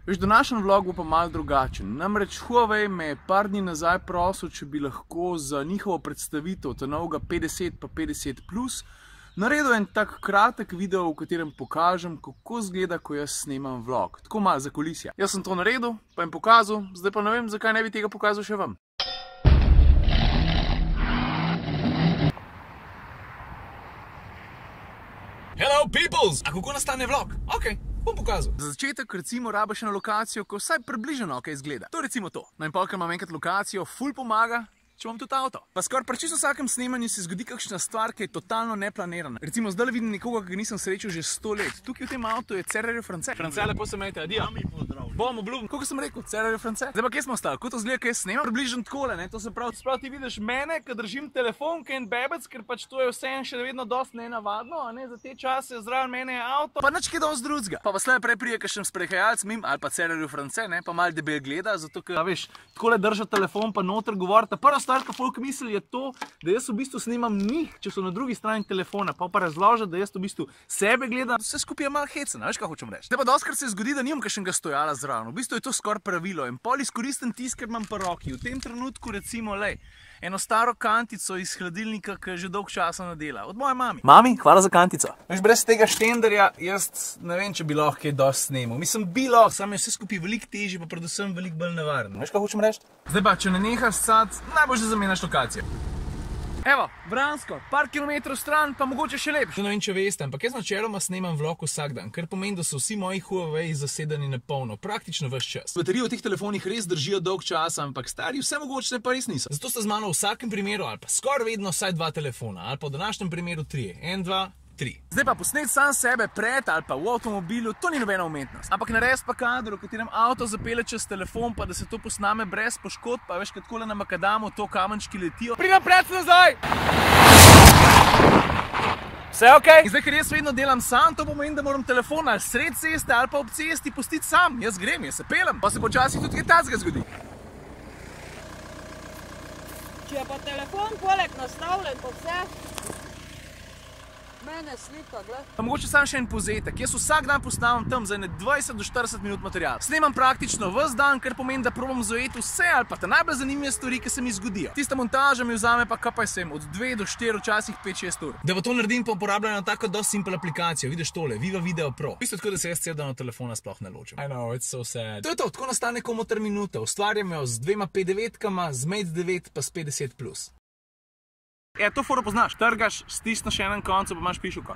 Veš, današnji vlog bo pa malo drugačen. Namreč Huawei me je par dni nazaj prosil, če bi lahko za njihovo predstavitev ta novega P10 pa P10 Plus naredil en tak kratek video, v katerem pokažem, kako izgleda, ko jaz snemam vlog. Tako malo za kulisja. Jaz sem to naredil, pa jim pokazal, zdaj pa ne vem, zakaj ne bi tega pokazal še vam. Hello peoples! A kako nastane vlog? Ok, bom pokazal. Za začetek recimo rabiš eno lokacijo, ko vsaj približno ok izgleda. To je recimo to. No in polkrat imam enkrat lokacijo, ful pomaga, če imam tudi avto. Pa skoraj pri čisto vsakem snemanju se zgodi kakšna stvar, ki je totalno neplanirana. Recimo zdaj vidim nekoga, ki ga nisem srečal že 100 let. Tukaj v tem avtu je Cererjev France. France, lepo se imejte, adijo. Bom obljubim. Kako sem rekel, Cererjev France. Zdaj pa kje smo ostali? Kako to zgleda, kaj snemam? Približno takole, ne? To se pravi, ti vidiš mene, ko držim telefon, kaj en bebec, ker pač to je vse še vedno dosti nenavadno, a ne? Za te čase zraven mene je avto. Pa nič kaj dosti drugega. Pa slej prej prije kakšen sprehajalec mim, ali pa Cererjev France, ne? Pa malo debel gleda, zato ker, veš, takole drža telefon, pa noter govorita. Prva stvar, ko folk misli, je to, da jaz v bistvu snimam njih, če so na drugi strani telefona, pa razloža, da jaz v bistvu sebe gledam. Vse skupaj je malo hecno, veš, kaj hočem reči. Zdaj pa dostikrat se zgodi, da nimam kakšnega stojala zraven. V bistvu je to skoraj pravilo in pol izkoristim tisto, kar imam po roki. V tem trenutku recimo, lej, eno staro kantico iz hladilnika, ki že dolgo časa ne dela. Od moje mami. Mami, hvala za kantico. Veš, brez tega štenderja, jaz ne vem, če bi lahko kaj dosti snemal. Mislim, bi lahko, samo je vse skupaj veliko težje, pa predvsem veliko bolj nevarno. Veš, kaj hočem reči? Zdaj pa, če ne nehaš cat, najbolj že zamenjaš lokacijo. Evo, Vransko, par kilometrov stran, pa mogoče še lepše. No in če veste, ampak jaz načeloma snemam vlog vsak dan, kar pomeni, da so vsi moji Huawei zasedeni na polno, praktično ves čas. Baterije v teh telefonih res držijo dolg čas, ampak stari vse mogoče pa res niso. Zato sta z mano v vsakem primeru, ali pa skoraj vedno vsaj 2 telefona, ali pa v današnjem primeru 3. 1, 2, 3. Zdaj pa posnet sam sebe pred ali pa v avtomobilu, to ni nobena umetnost. Ampak nares pa kader, v katerem avto zapelje čez telefon, pa da se to posname brez poškodb, pa veš, kad takole na makadamu to kamenčki letijo. Pridem pred nazaj! Vse ok? In zdaj, ker jaz vedno delam sam, to pomeni, da moram telefon ali sred ceste ali pa ob cesti pustiti sam. Jaz grem, jaz se pelem. Pa se počasih tudi kaj takega zgodi. Če je pa telefon poleg nastavljen pa vse, mene slika, gled. Pa mogoče sam še en povzetek. Jaz vsak dan posnamem tam za 20 do 40 minut material. Snemam praktično ves dan, kar pomeni, da probam zajeti vse ali pa te najbolj zanimive stvari, ki se mi zgodijo. Tista montaža mi vzame pa kaj sem, od 2 do 4, včasih 5-6 ur. Da pa to naredim, pa uporabljam eno tako dosti simpel aplikacijo. Vidiš tole, Viva Video Pro. V bistvu tako, da se jaz cel dan od telefona sploh ne ločim. I know, it's so sad. To je to, tako nastane komoter minuta. Ustvarjam jo z 2 P9-kama, z Mate 9 pa s P10 Plus. To foro poznaš, trgaš, stisneš enem koncu, pa imaš pišuko.